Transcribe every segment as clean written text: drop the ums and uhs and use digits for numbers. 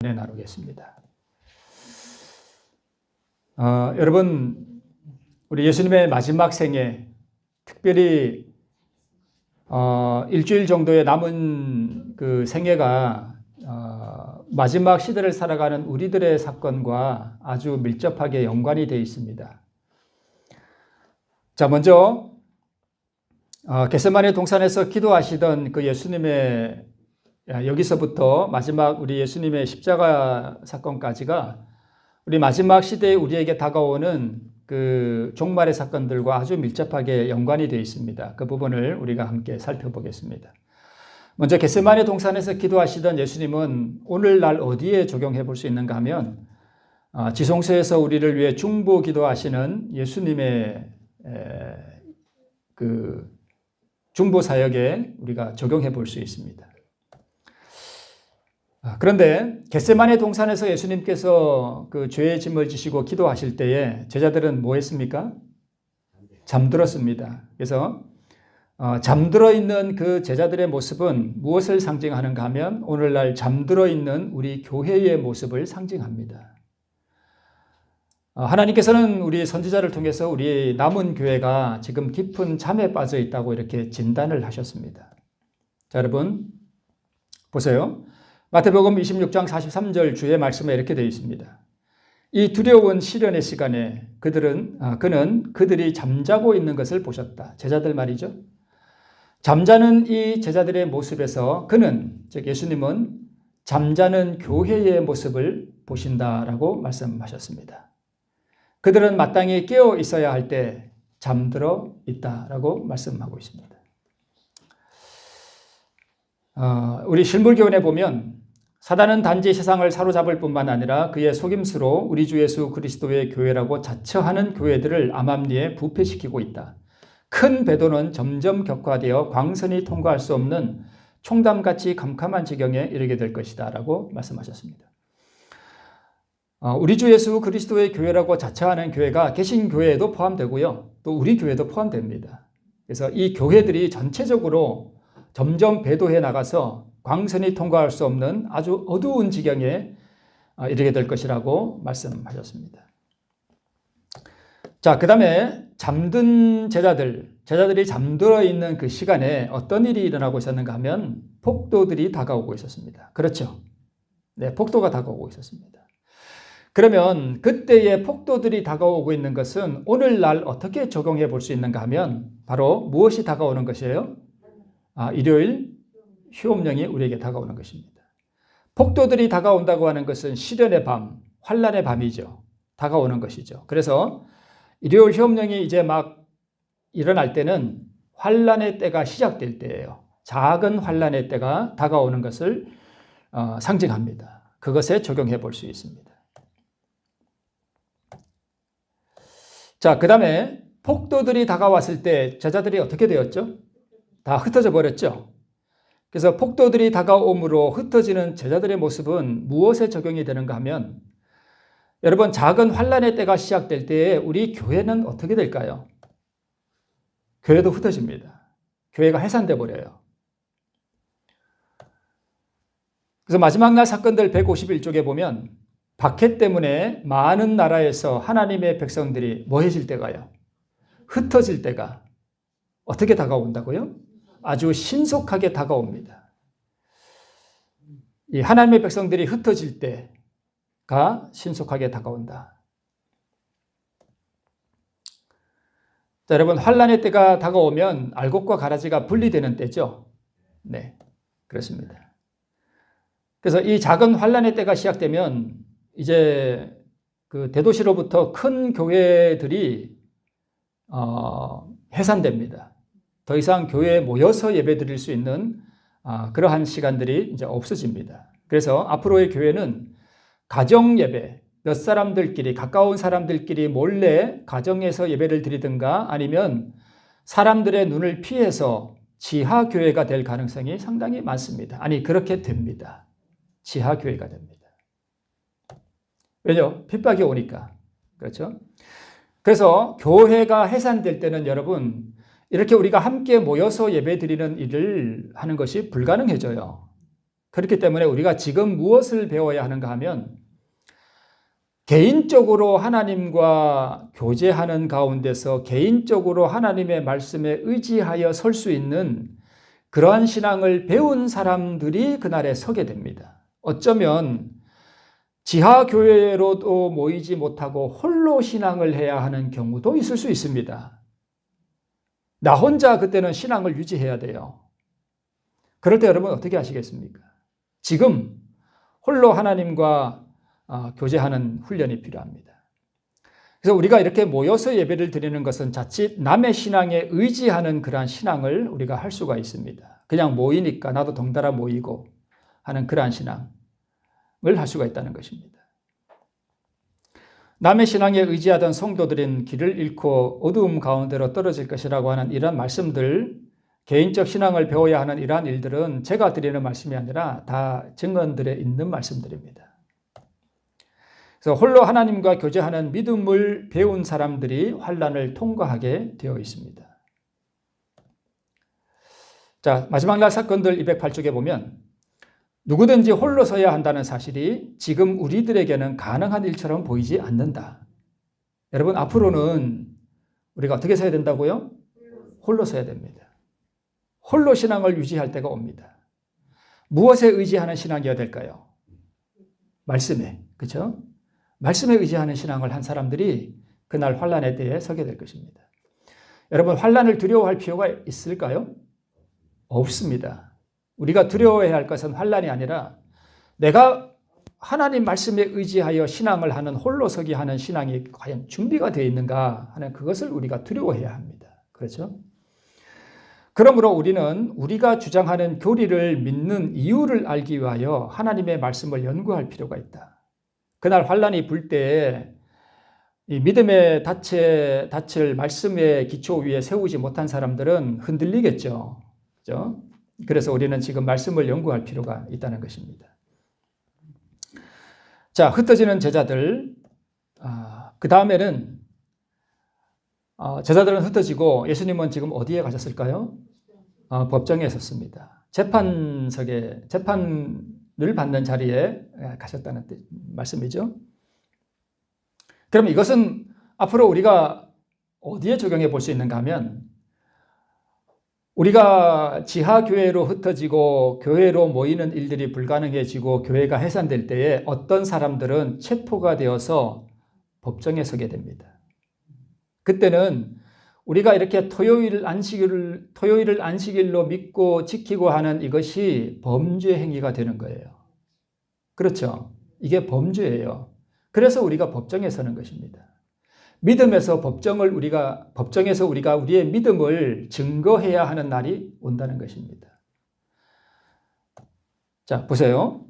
나누겠습니다. 여러분, 우리 예수님의 마지막 생애, 특별히 일주일 정도의 남은 그 생애가 마지막 시대를 살아가는 우리들의 사건과 아주 밀접하게 연관이 되어 있습니다. 자, 먼저 겟세마네 동산에서 기도하시던 그 예수님의 여기서부터 마지막 우리 예수님의 십자가 사건까지가 우리 마지막 시대에 우리에게 다가오는 그 종말의 사건들과 아주 밀접하게 연관이 되어 있습니다. 그 부분을 우리가 함께 살펴보겠습니다. 먼저 겟세마네 동산에서 기도하시던 예수님은 오늘날 어디에 적용해 볼 수 있는가 하면 지성소에서 우리를 위해 중보 기도하시는 예수님의 그 중보 사역에 우리가 적용해 볼 수 있습니다. 그런데 겟세마네 동산에서 예수님께서 그 죄의 짐을 지시고 기도하실 때에 제자들은 뭐 했습니까? 잠들었습니다. 그래서 잠들어 있는 그 제자들의 모습은 무엇을 상징하는가 하면 오늘날 잠들어 있는 우리 교회의 모습을 상징합니다. 하나님께서는 우리 선지자를 통해서 우리 남은 교회가 지금 깊은 잠에 빠져 있다고 이렇게 진단을 하셨습니다. 자, 여러분 보세요. 마태복음 26장 43절 주의 말씀에 이렇게 되어 있습니다. 이 두려운 시련의 시간에 그는 그들이 잠자고 있는 것을 보셨다. 제자들 말이죠. 잠자는 이 제자들의 모습에서 그는, 즉 예수님은 잠자는 교회의 모습을 보신다라고 말씀하셨습니다. 그들은 마땅히 깨어 있어야 할 때 잠들어 있다라고 말씀하고 있습니다. 우리 실물교훈에 보면 사단은 단지 세상을 사로잡을 뿐만 아니라 그의 속임수로 우리 주 예수 그리스도의 교회라고 자처하는 교회들을 암암리에 부패시키고 있다. 큰 배도는 점점 격화되어 광선이 통과할 수 없는 총담같이 캄캄한 지경에 이르게 될 것이다 라고 말씀하셨습니다. 우리 주 예수 그리스도의 교회라고 자처하는 교회가 개신교회에도 포함되고요. 또 우리 교회도 포함됩니다. 그래서 이 교회들이 전체적으로 점점 배도해 나가서 광선이 통과할 수 없는 아주 어두운 지경에 이르게 될 것이라고 말씀하셨습니다. 자, 그 다음에 잠든 제자들이 잠들어 있는 그 시간에 어떤 일이 일어나고 있었는가 하면 폭도들이 다가오고 있었습니다. 그렇죠? 네, 폭도가 다가오고 있었습니다. 그러면 그때의 폭도들이 다가오고 있는 것은 오늘날 어떻게 적용해 볼 수 있는가 하면 바로 무엇이 다가오는 것이에요? 일요일 휴업령이 우리에게 다가오는 것입니다. 폭도들이 다가온다고 하는 것은 시련의 밤, 환난의 밤이죠. 다가오는 것이죠. 그래서 일요일 휴업령이 이제 막 일어날 때는 환난의 때가 시작될 때예요. 작은 환난의 때가 다가오는 것을 상징합니다. 그것에 적용해 볼 수 있습니다. 자, 그 다음에 폭도들이 다가왔을 때 제자들이 어떻게 되었죠? 다 흩어져 버렸죠. 그래서 폭도들이 다가옴으로 흩어지는 제자들의 모습은 무엇에 적용이 되는가 하면 여러분 작은 환난의 때가 시작될 때에 우리 교회는 어떻게 될까요? 교회도 흩어집니다. 교회가 해산돼 버려요. 그래서 마지막 날 사건들 151쪽에 보면 박해 때문에 많은 나라에서 하나님의 백성들이 뭐해질 때가요? 흩어질 때가 어떻게 다가온다고요? 아주 신속하게 다가옵니다. 이 하나님의 백성들이 흩어질 때가 신속하게 다가온다. 자, 여러분 환난의 때가 다가오면 알곡과 가라지가 분리되는 때죠. 네, 그렇습니다. 그래서 이 작은 환난의 때가 시작되면 이제 그 대도시로부터 큰 교회들이 해산됩니다. 더 이상 교회에 모여서 예배드릴 수 있는 그러한 시간들이 이제 없어집니다. 그래서 앞으로의 교회는 가정 예배, 몇 사람들끼리 가까운 사람들끼리 몰래 가정에서 예배를 드리든가 아니면 사람들의 눈을 피해서 지하 교회가 될 가능성이 상당히 많습니다. 아니 그렇게 됩니다. 지하 교회가 됩니다. 왜요? 핍박이 오니까. 그렇죠? 그래서 교회가 해산될 때는 여러분 이렇게 우리가 함께 모여서 예배 드리는 일을 하는 것이 불가능해져요. 그렇기 때문에 우리가 지금 무엇을 배워야 하는가 하면 개인적으로 하나님과 교제하는 가운데서 개인적으로 하나님의 말씀에 의지하여 설 수 있는 그러한 신앙을 배운 사람들이 그날에 서게 됩니다. 어쩌면 지하교회로도 모이지 못하고 홀로 신앙을 해야 하는 경우도 있을 수 있습니다. 나 혼자 그때는 신앙을 유지해야 돼요. 그럴 때 여러분 어떻게 하시겠습니까? 지금 홀로 하나님과 교제하는 훈련이 필요합니다. 그래서 우리가 이렇게 모여서 예배를 드리는 것은 자칫 남의 신앙에 의지하는 그러한 신앙을 우리가 할 수가 있습니다. 그냥 모이니까 나도 덩달아 모이고 하는 그러한 신앙을 할 수가 있다는 것입니다. 남의 신앙에 의지하던 성도들인 길을 잃고 어두움 가운데로 떨어질 것이라고 하는 이러한 말씀들, 개인적 신앙을 배워야 하는 이러한 일들은 제가 드리는 말씀이 아니라 다 증언들에 있는 말씀들입니다. 그래서 홀로 하나님과 교제하는 믿음을 배운 사람들이 환난을 통과하게 되어 있습니다. 자, 마지막 날 사건들 208쪽에 보면 누구든지 홀로 서야 한다는 사실이 지금 우리들에게는 가능한 일처럼 보이지 않는다. 여러분, 앞으로는 우리가 어떻게 서야 된다고요? 홀로 서야 됩니다. 홀로 신앙을 유지할 때가 옵니다. 무엇에 의지하는 신앙이어야 될까요? 말씀에, 그렇죠? 말씀에 의지하는 신앙을 한 사람들이 그날 환난에 대해 서게 될 것입니다. 여러분, 환난을 두려워할 필요가 있을까요? 없습니다. 우리가 두려워해야 할 것은 환난이 아니라 내가 하나님 말씀에 의지하여 신앙을 하는 홀로 서기 하는 신앙이 과연 준비가 되어 있는가 하는 그것을 우리가 두려워해야 합니다. 그렇죠? 그러므로 우리는 우리가 주장하는 교리를 믿는 이유를 알기 위하여 하나님의 말씀을 연구할 필요가 있다. 그날 환난이 불 때 이 믿음의 닻을 말씀의 기초 위에 세우지 못한 사람들은 흔들리겠죠. 그렇죠? 그래서 우리는 지금 말씀을 연구할 필요가 있다는 것입니다. 자, 흩어지는 제자들. 그 다음에는 제자들은 흩어지고 예수님은 지금 어디에 가셨을까요? 법정에 섰습니다. 재판을 받는 자리에 가셨다는 말씀이죠. 그럼 이것은 앞으로 우리가 어디에 적용해 볼 수 있는가 하면 우리가 지하교회로 흩어지고 교회로 모이는 일들이 불가능해지고 교회가 해산될 때에 어떤 사람들은 체포가 되어서 법정에 서게 됩니다. 그때는 우리가 이렇게 토요일을 안식일로 믿고 지키고 하는 이것이 범죄 행위가 되는 거예요. 그렇죠? 이게 범죄예요. 그래서 우리가 법정에 서는 것입니다. 믿음에서 법정에서 우리가 우리의 믿음을 증거해야 하는 날이 온다는 것입니다. 자, 보세요.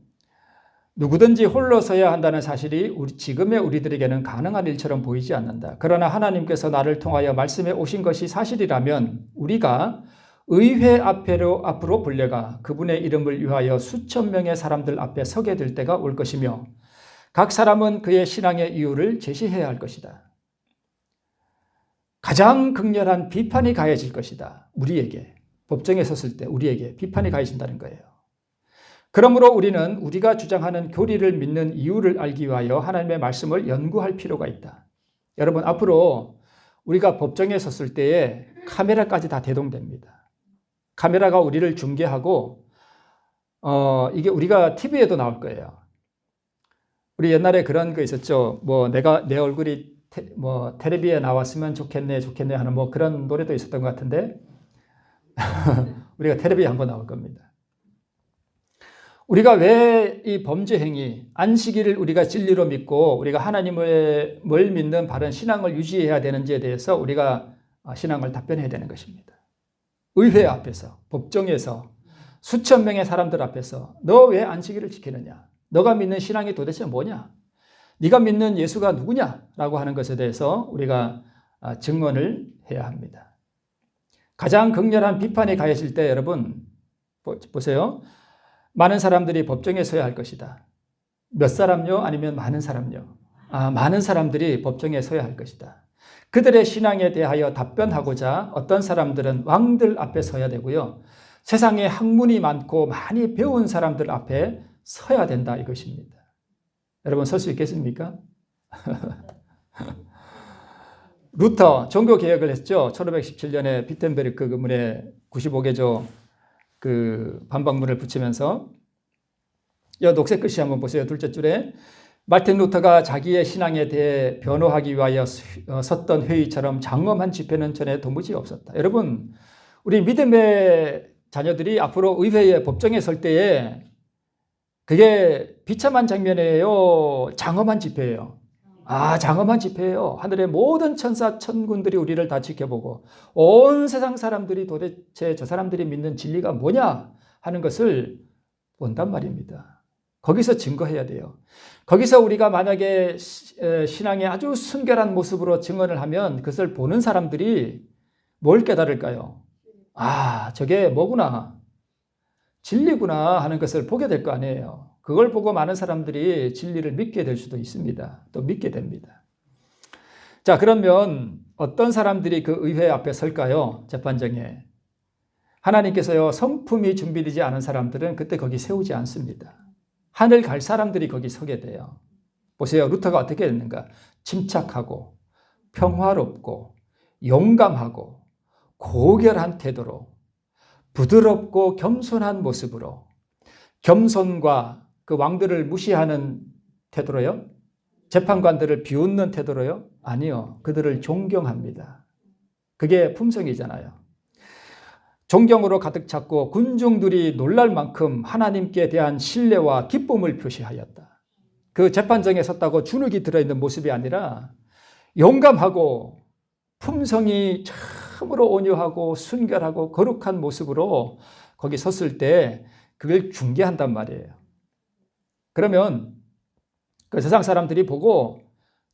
누구든지 홀로 서야 한다는 사실이 지금의 우리들에게는 가능한 일처럼 보이지 않는다. 그러나 하나님께서 나를 통하여 말씀해 오신 것이 사실이라면 우리가 의회 앞으로 불려가 그분의 이름을 위하여 수천 명의 사람들 앞에 서게 될 때가 올 것이며 각 사람은 그의 신앙의 이유를 제시해야 할 것이다. 가장 극렬한 비판이 가해질 것이다. 우리에게. 법정에 섰을 때 우리에게 비판이 가해진다는 거예요. 그러므로 우리는 우리가 주장하는 교리를 믿는 이유를 알기 위하여 하나님의 말씀을 연구할 필요가 있다. 여러분, 앞으로 우리가 법정에 섰을 때에 카메라까지 다 대동됩니다. 카메라가 우리를 중계하고 이게 우리가 TV에도 나올 거예요. 우리 옛날에 그런 거 있었죠. 내 얼굴이 텔레비에 나왔으면 좋겠네 하는 그런 노래도 있었던 것 같은데 우리가 텔레비에 한번 나올 겁니다. 우리가 왜 이 범죄 행위, 안식일을 우리가 진리로 믿고 우리가 하나님을 믿는 바른 신앙을 유지해야 되는지에 대해서 우리가 신앙을 답변해야 되는 것입니다. 의회 앞에서, 법정에서, 수천 명의 사람들 앞에서 너 왜 안식일을 지키느냐? 너가 믿는 신앙이 도대체 뭐냐? 네가 믿는 예수가 누구냐라고 하는 것에 대해서 우리가 증언을 해야 합니다. 가장 극렬한 비판이 가해질 때 여러분 보세요. 많은 사람들이 법정에 서야 할 것이다. 몇 사람요? 아니면 많은 사람요? 많은 사람들이 법정에 서야 할 것이다. 그들의 신앙에 대하여 답변하고자 어떤 사람들은 왕들 앞에 서야 되고요. 세상에 학문이 많고 많이 배운 사람들 앞에 서야 된다 이것입니다. 여러분 설 수 있겠습니까? 루터 종교개혁을 했죠. 1517년에 비텐베르크 문에 95개조 그 반박문을 붙이면서 이 녹색 글씨 한번 보세요. 둘째 줄에 마틴 루터가 자기의 신앙에 대해 변호하기 위하여 섰던 회의처럼 장엄한 집회는 전에 도무지 없었다. 여러분 우리 믿음의 자녀들이 앞으로 의회에 법정에 설 때에 그게 비참한 장면이에요. 장엄한 집회예요. 장엄한 집회예요. 하늘의 모든 천사 천군들이 우리를 다 지켜보고 온 세상 사람들이 도대체 저 사람들이 믿는 진리가 뭐냐 하는 것을 본단 말입니다. 거기서 증거해야 돼요. 거기서 우리가 만약에 신앙의 아주 순결한 모습으로 증언을 하면 그것을 보는 사람들이 뭘 깨달을까요? 저게 뭐구나. 진리구나 하는 것을 보게 될 거 아니에요. 그걸 보고 많은 사람들이 진리를 믿게 될 수도 있습니다. 또 믿게 됩니다. 자, 그러면 어떤 사람들이 그 의회 앞에 설까요? 재판정에. 하나님께서요, 성품이 준비되지 않은 사람들은 그때 거기 세우지 않습니다. 하늘 갈 사람들이 거기 서게 돼요. 보세요. 루터가 어떻게 됐는가? 침착하고 평화롭고 용감하고 고결한 태도로 부드럽고 겸손한 모습으로 겸손과 그 왕들을 무시하는 태도로요? 재판관들을 비웃는 태도로요? 아니요. 그들을 존경합니다. 그게 품성이잖아요. 존경으로 가득 찼고 군중들이 놀랄 만큼 하나님께 대한 신뢰와 기쁨을 표시하였다. 그 재판정에 섰다고 주눅이 들어있는 모습이 아니라 용감하고 품성이 참으로 온유하고 순결하고 거룩한 모습으로 거기 섰을 때 그걸 중계한단 말이에요. 그러면 그 세상 사람들이 보고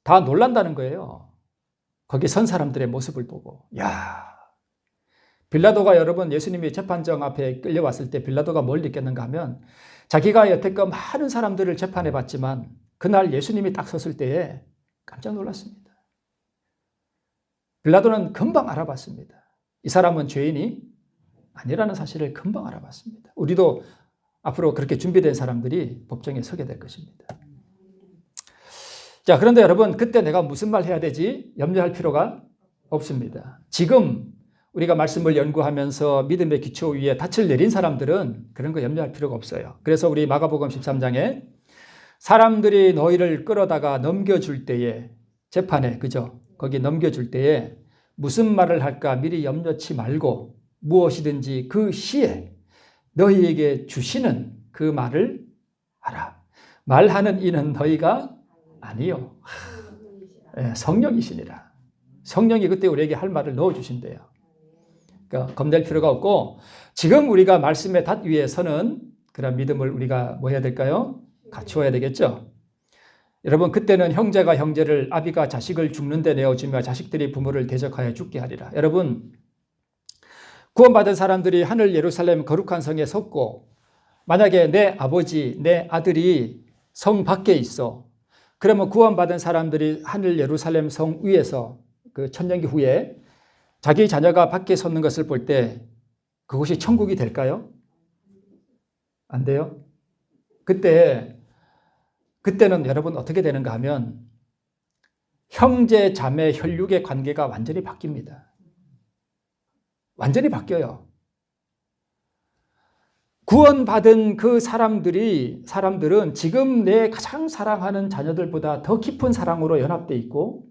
다 놀란다는 거예요. 거기 선 사람들의 모습을 보고. 빌라도가 여러분 예수님이 재판정 앞에 끌려왔을 때 빌라도가 뭘 느꼈는가 하면 자기가 여태껏 많은 사람들을 재판해 봤지만 그날 예수님이 딱 섰을 때에 깜짝 놀랐습니다. 빌라도는 금방 알아봤습니다. 이 사람은 죄인이 아니라는 사실을 금방 알아봤습니다. 우리도 앞으로 그렇게 준비된 사람들이 법정에 서게 될 것입니다. 자, 그런데 여러분 그때 내가 무슨 말 해야 되지? 염려할 필요가 없습니다. 지금 우리가 말씀을 연구하면서 믿음의 기초 위에 닻을 내린 사람들은 그런 거 염려할 필요가 없어요. 그래서 우리 마가복음 13장에 사람들이 너희를 끌어다가 넘겨줄 때에 재판에 그죠? 거기 넘겨줄 때에 무슨 말을 할까 미리 염려치 말고 무엇이든지 그 시에 너희에게 주시는 그 말을 하라. 말하는 이는 너희가 아니요. 성령이시니라. 성령이 그때 우리에게 할 말을 넣어주신대요. 그러니까 겁낼 필요가 없고 지금 우리가 말씀의 닷 위에 서는 그런 믿음을 우리가 뭐 해야 될까요? 갖추어야 되겠죠. 여러분 그때는 형제가 형제를 아비가 자식을 죽는 데 내어주며 자식들이 부모를 대적하여 죽게 하리라. 여러분 구원받은 사람들이 하늘 예루살렘 거룩한 성에 섰고 만약에 내 아버지 내 아들이 성 밖에 있어 그러면 구원받은 사람들이 하늘 예루살렘 성 위에서 그 천년기 후에 자기 자녀가 밖에 섰는 것을 볼 때 그것이 천국이 될까요? 안 돼요? 그때는 여러분 어떻게 되는가 하면 형제 자매 혈육의 관계가 완전히 바뀝니다. 완전히 바뀌어요. 구원받은 그 사람들은 지금 내 가장 사랑하는 자녀들보다 더 깊은 사랑으로 연합되어 있고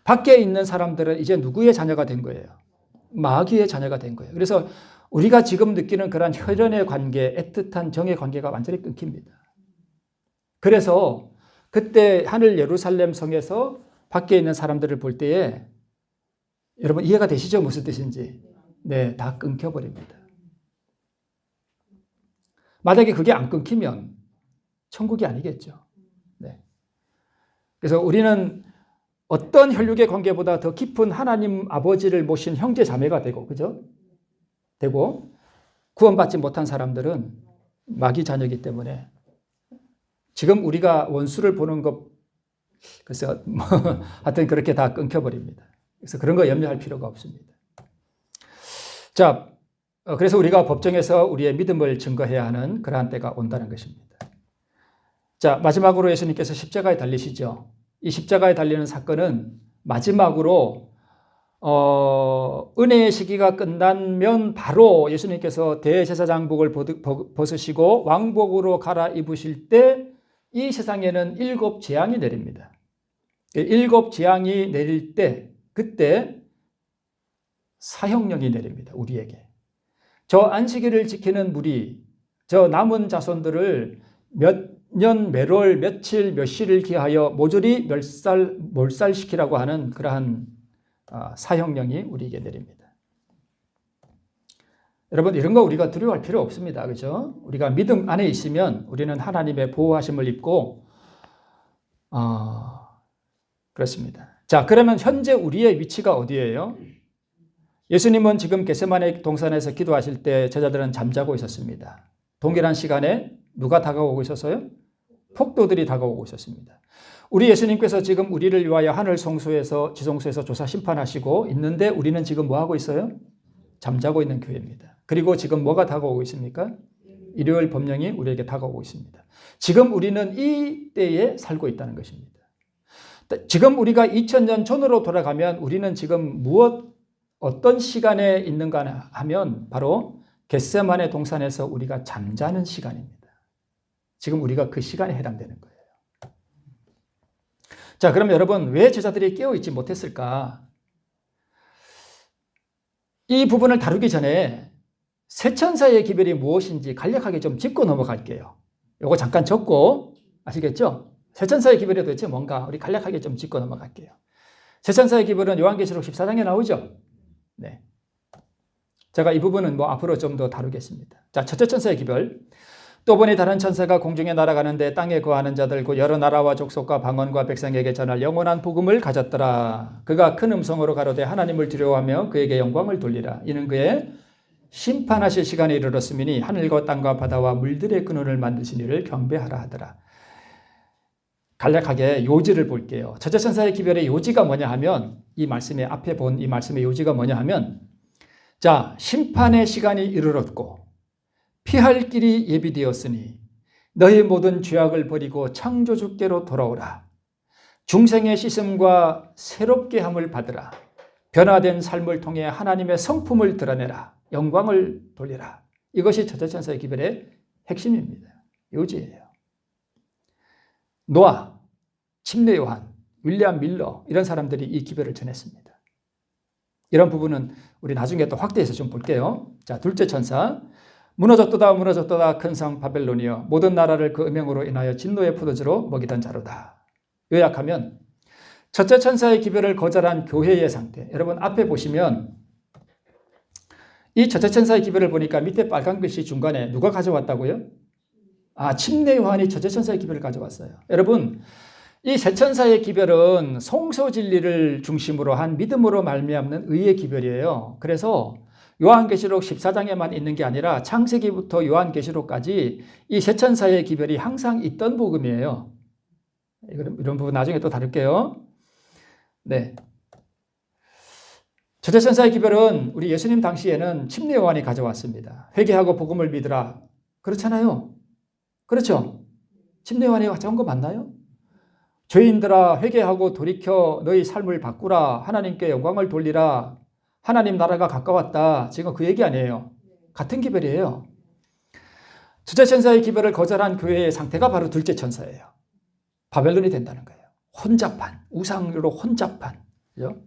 밖에 있는 사람들은 이제 누구의 자녀가 된 거예요? 마귀의 자녀가 된 거예요. 그래서 우리가 지금 느끼는 그런 혈연의 관계, 애틋한 정의 관계가 완전히 끊깁니다. 그래서 그때 하늘 예루살렘 성에서 밖에 있는 사람들을 볼 때에 여러분 이해가 되시죠? 무슨 뜻인지? 네, 다 끊겨버립니다. 만약에 그게 안 끊기면 천국이 아니겠죠. 네. 그래서 우리는 어떤 혈육의 관계보다 더 깊은 하나님 아버지를 모신 형제 자매가 되고, 그죠? 되고, 구원받지 못한 사람들은 마귀 자녀이기 때문에 지금 우리가 원수를 보는 것, 글쎄요, 하여튼 그렇게 다 끊겨버립니다. 그래서 그런 거 염려할 필요가 없습니다. 자, 그래서 우리가 법정에서 우리의 믿음을 증거해야 하는 그러한 때가 온다는 것입니다. 자, 마지막으로 예수님께서 십자가에 달리시죠. 이 십자가에 달리는 사건은 마지막으로 은혜의 시기가 끝나면 바로 예수님께서 대제사장복을 벗으시고 왕복으로 갈아입으실 때 이 세상에는 7 재앙이 내립니다. 7 재앙이 내릴 때 그때 사형령이 내립니다. 우리에게. 저 안식일을 지키는 무리, 저 남은 자손들을 몇 년, 몇 월, 며칠, 몇 시를 기하여 모조리 몰살시키라고 하는 그러한 사형령이 우리에게 내립니다. 여러분, 이런 거 우리가 두려워할 필요 없습니다. 그죠? 우리가 믿음 안에 있으면 우리는 하나님의 보호하심을 입고 그렇습니다. 자, 그러면 현재 우리의 위치가 어디예요? 예수님은 지금 겟세마네 동산에서 기도하실 때 제자들은 잠자고 있었습니다. 동일한 시간에 누가 다가오고 있었어요? 폭도들이 다가오고 있었습니다. 우리 예수님께서 지금 우리를 위하여 하늘 성소에서 지성소에서 조사 심판하시고 있는데 우리는 지금 뭐 하고 있어요? 잠자고 있는 교회입니다. 그리고 지금 뭐가 다가오고 있습니까? 일요일 법령이 우리에게 다가오고 있습니다. 지금 우리는 이 때에 살고 있다는 것입니다. 지금 우리가 2000년 전으로 돌아가면 우리는 지금 어떤 시간에 있는가 하면 바로 겟세마네 동산에서 우리가 잠자는 시간입니다. 지금 우리가 그 시간에 해당되는 거예요. 자, 그럼 여러분, 왜 제자들이 깨어있지 못했을까? 이 부분을 다루기 전에 세천사의 기별이 무엇인지 간략하게 좀 짚고 넘어갈게요. 요거 잠깐 적고, 아시겠죠? 세천사의 기별이 도대체 뭔가 우리 간략하게 좀 짚고 넘어갈게요. 세천사의 기별은 요한계시록 14장에 나오죠? 네. 제가 이 부분은 앞으로 좀 더 다루겠습니다. 자, 첫째 천사의 기별. 또 보니 다른 천사가 공중에 날아가는데 땅에 거하는 자들 곧 여러 나라와 족속과 방언과 백성에게 전할 영원한 복음을 가졌더라. 그가 큰 음성으로 가로되 하나님을 두려워하며 그에게 영광을 돌리라. 이는 그의 심판하실 시간에 이르렀음이니 하늘과 땅과 바다와 물들의 근원을 만드신 이를 경배하라 하더라. 간략하게 요지를 볼게요. 첫째 천사의 기별의 요지가 뭐냐 하면 이 말씀의 앞에 본 이 말씀의 요지가 뭐냐 하면 자, 심판의 시간이 이르렀고 피할 길이 예비되었으니 너희 모든 죄악을 버리고 창조주께로 돌아오라. 중생의 씻음과 새롭게 함을 받으라. 변화된 삶을 통해 하나님의 성품을 드러내라. 영광을 돌리라. 이것이 첫째 천사의 기별의 핵심입니다. 요지예요. 노아, 침례 요한, 윌리엄 밀러 이런 사람들이 이 기별을 전했습니다. 이런 부분은 우리 나중에 또 확대해서 좀 볼게요. 자, 둘째 천사. 무너졌도다 무너졌도다 큰 성 바벨론이여 모든 나라를 그 음행으로 인하여 진노의 포도주로 먹이던 자로다. 요약하면 첫째 천사의 기별을 거절한 교회의 상태. 여러분 앞에 보시면 이 첫째 천사의 기별을 보니까 밑에 빨간 글씨 중간에 누가 가져왔다고요? 침례 요한이 첫째 천사의 기별을 가져왔어요. 여러분 이 세 천사의 기별은 성소진리를 중심으로 한 믿음으로 말미암는 의의 기별이에요. 그래서 요한계시록 14장에만 있는 게 아니라 창세기부터 요한계시록까지 이 세 천사의 기별이 항상 있던 복음이에요. 이런 부분 나중에 또 다룰게요. 네. 첫째 천사의 기별은 우리 예수님 당시에는 침례 요한이 가져왔습니다. 회개하고 복음을 믿으라. 그렇잖아요. 그렇죠? 침례 요한이 가져온 거 맞나요? 죄인들아 회개하고 돌이켜 너희 삶을 바꾸라. 하나님께 영광을 돌리라. 하나님 나라가 가까웠다. 지금 그 얘기 아니에요. 같은 기별이에요. 첫째 천사의 기별을 거절한 교회의 상태가 바로 둘째 천사예요. 바벨론이 된다는 거예요. 혼잡한, 우상으로 혼잡한. 그죠?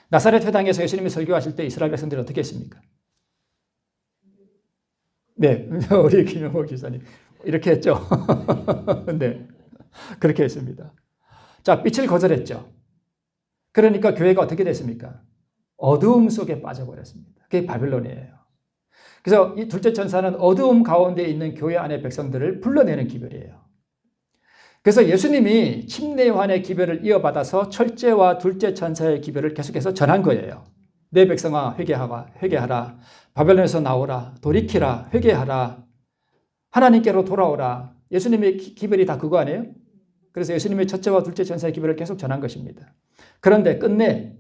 나사렛 회당에서 예수님이 설교하실 때 이스라엘 백성들이 어떻게 했습니까? 네, 우리 김영호 기사님 이렇게 했죠. 네, 그렇게 했습니다. 자, 빛을 거절했죠. 그러니까 교회가 어떻게 됐습니까? 어두움 속에 빠져버렸습니다. 그게 바벨론이에요. 그래서 이 둘째 천사는 어두움 가운데 있는 교회 안의 백성들을 불러내는 기별이에요. 그래서 예수님이 침례 요한의 기별을 이어받아서 첫째와 둘째 천사의 기별을 계속해서 전한 거예요. 내 백성아 회개하라. 바벨론에서 나오라. 돌이키라. 회개하라. 하나님께로 돌아오라. 예수님의 기별이 다 그거 아니에요? 그래서 예수님의 첫째와 둘째 천사의 기별을 계속 전한 것입니다. 그런데 끝내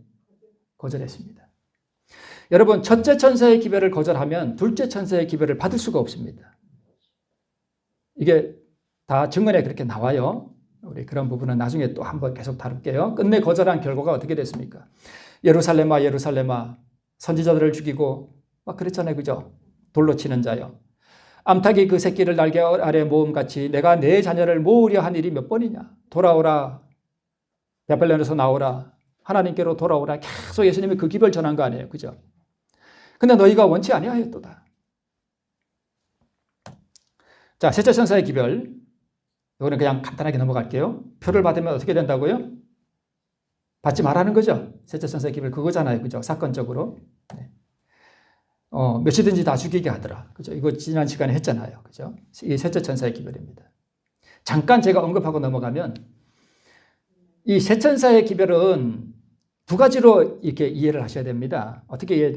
거절했습니다. 여러분, 첫째 천사의 기별을 거절하면 둘째 천사의 기별을 받을 수가 없습니다. 이게 다 증언에 그렇게 나와요. 우리 그런 부분은 나중에 또 한번 계속 다룰게요. 끝내 거절한 결과가 어떻게 됐습니까? 예루살렘아, 예루살렘아, 선지자들을 죽이고 막 그랬잖아요. 그죠? 돌로 치는 자요. 암탉이 그 새끼를 날개 아래 모음같이 내가 내 자녀를 모으려 한 일이 몇 번이냐. 돌아오라. 베들레헴에서 나오라. 하나님께로 돌아오라. 계속 예수님이 그 기별 전한 거 아니에요. 그죠? 근데 너희가 원치 아니하였도다. 자, 셋째 천사의 기별. 이거는 그냥 간단하게 넘어갈게요. 표를 받으면 어떻게 된다고요? 받지 말라는 거죠. 셋째 천사의 기별 그거잖아요. 그죠? 사건적으로. 네. 몇이든지 다 죽이게 하더라. 그죠? 이거 지난 시간에 했잖아요. 그죠? 이 셋째 천사의 기별입니다. 잠깐 제가 언급하고 넘어가면 이 세 천사의 기별은 두 가지로 이렇게 이해를 하셔야 됩니다. 어떻게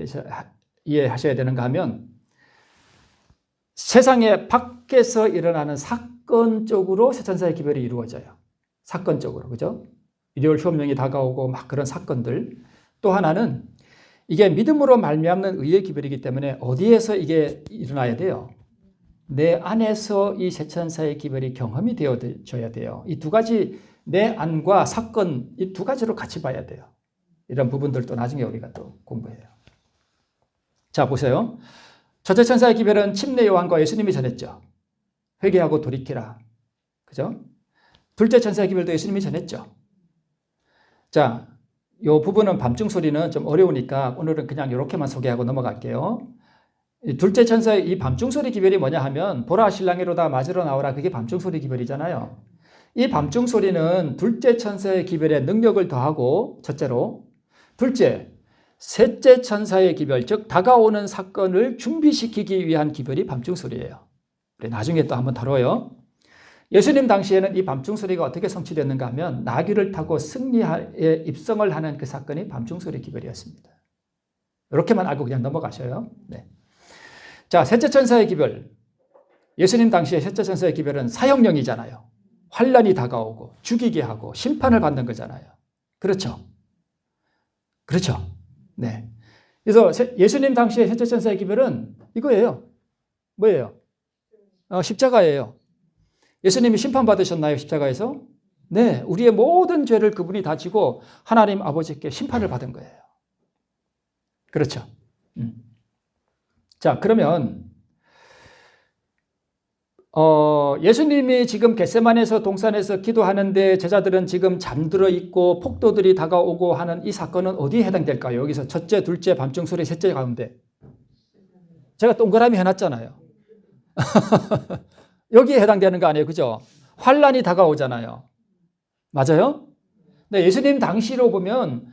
이해하셔야 되는가 하면 세상에 밖에서 일어나는 사건적으로 세 천사의 기별이 이루어져요. 사건적으로. 그죠? 일요일 혁명이 다가오고 막 그런 사건들. 또 하나는 이게 믿음으로 말미암는 의의 기별이기 때문에 어디에서 이게 일어나야 돼요? 내 안에서 이 세 천사의 기별이 경험이 되어져야 돼요. 이 두 가지 내 안과 사건 이 두 가지로 같이 봐야 돼요. 이런 부분들도 나중에 우리가 또 공부해요. 자, 보세요. 첫째 천사의 기별은 침례 요한과 예수님이 전했죠. 회개하고 돌이키라. 그죠? 둘째 천사의 기별도 예수님이 전했죠. 자, 이 부분은 밤중 소리는 좀 어려우니까 오늘은 그냥 이렇게만 소개하고 넘어갈게요. 둘째 천사의 이 밤중 소리 기별이 뭐냐 하면 보라 신랑이로다 맞으러 나오라. 그게 밤중 소리 기별이잖아요. 이 밤중 소리는 둘째 천사의 기별에 능력을 더하고 첫째로, 둘째, 셋째 천사의 기별, 즉 다가오는 사건을 준비시키기 위한 기별이 밤중 소리예요. 우리 나중에 또 한번 다뤄요. 예수님 당시에는 이 밤중 소리가 어떻게 성취됐는가 하면 나귀를 타고 승리에 입성을 하는 그 사건이 밤중 소리 기별이었습니다. 이렇게만 알고 그냥 넘어가셔요. 네. 자, 셋째 천사의 기별. 예수님 당시에 셋째 천사의 기별은 사형령이잖아요. 환란이 다가오고 죽이게 하고 심판을 받는 거잖아요. 그렇죠? 그렇죠? 네. 그래서 예수님 당시에 셋째 천사의 기별은 이거예요. 뭐예요? 십자가예요. 예수님이 심판받으셨나요? 십자가에서? 네. 우리의 모든 죄를 그분이 다 지고 하나님 아버지께 심판을 받은 거예요. 그렇죠? 자, 그러면 예수님이 지금 겟세마네에서 동산에서 기도하는데 제자들은 지금 잠들어 있고 폭도들이 다가오고 하는 이 사건은 어디에 해당될까요? 여기서 첫째, 둘째, 밤중 소리, 셋째 가운데. 제가 동그라미 해놨잖아요. 여기에 해당되는 거 아니에요. 그죠? 환란이 다가오잖아요. 맞아요? 네, 예수님 당시로 보면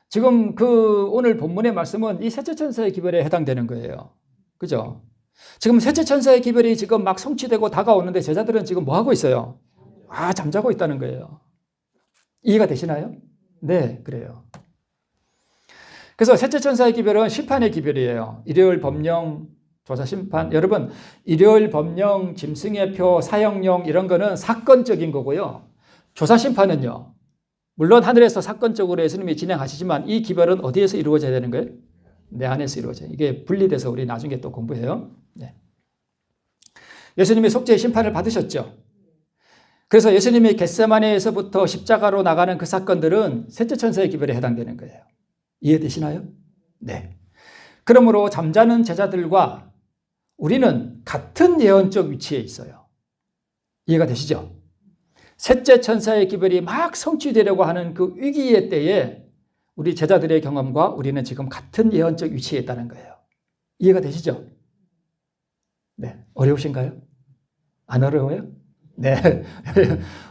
지금 오늘 본문의 말씀은 이 셋째 천사의 기별에 해당되는 거예요. 그죠? 지금 셋째 천사의 기별이 지금 막 성취되고 다가오는데 제자들은 지금 뭐 하고 있어요? 잠자고 있다는 거예요. 이해가 되시나요? 네, 그래요. 그래서 셋째 천사의 기별은 심판의 기별이에요. 일요일 법령, 조사 심판. 여러분, 일요일 법령, 짐승의 표, 사형령 이런 거는 사건적인 거고요. 조사 심판은요. 물론 하늘에서 사건적으로 예수님이 진행하시지만 이 기별은 어디에서 이루어져야 되는 거예요? 내 안에서 이루어져요. 이게 분리돼서 우리 나중에 또 공부해요. 네. 예수님이 속죄의 심판을 받으셨죠. 그래서 예수님이 겟세마네에서부터 십자가로 나가는 그 사건들은 셋째 천사의 기별에 해당되는 거예요. 이해되시나요? 네. 그러므로 잠자는 제자들과 우리는 같은 예언적 위치에 있어요. 이해가 되시죠? 셋째 천사의 기별이 막 성취되려고 하는 그 위기의 때에 우리 제자들의 경험과 우리는 지금 같은 예언적 위치에 있다는 거예요. 이해가 되시죠? 네. 어려우신가요? 안 어려워요? 네.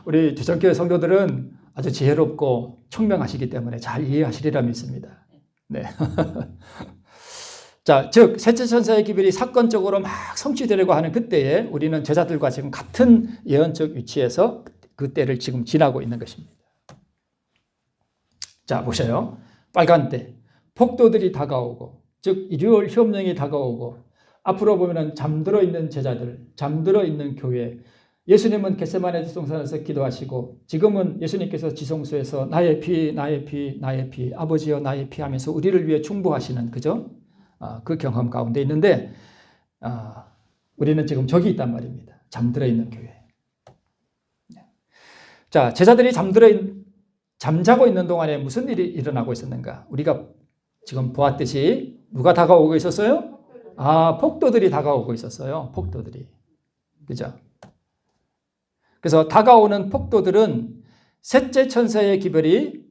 우리 주정교회 성도들은 아주 지혜롭고 총명하시기 때문에 잘 이해하시리라 믿습니다. 네. 자, 즉 셋째 천사의 기별이 사건적으로 막 성취되려고 하는 그때에 우리는 제자들과 지금 같은 예언적 위치에서 그때를 지금 지나고 있는 것입니다. 자, 보세요. 빨간 때 폭도들이 다가오고, 즉 일요일 혁명이 다가오고, 앞으로 보면은 잠들어 있는 제자들, 잠들어 있는 교회. 예수님은 겟세마네 동산에서 기도하시고, 지금은 예수님께서 지성소에서 나의 피, 나의 피, 나의 피, 아버지여 나의 피 하면서 우리를 위해 중보하시는, 그죠? 그 경험 가운데 있는데 우리는 지금 저기 있단 말입니다. 잠들어 있는 교회. 자, 제자들이 잠자고 있는 동안에 무슨 일이 일어나고 있었는가? 우리가 지금 보았듯이 누가 다가오고 있었어요? 폭도들이 다가오고 있었어요. 폭도들이. 그죠? 그래서 다가오는 폭도들은 셋째 천사의 기별이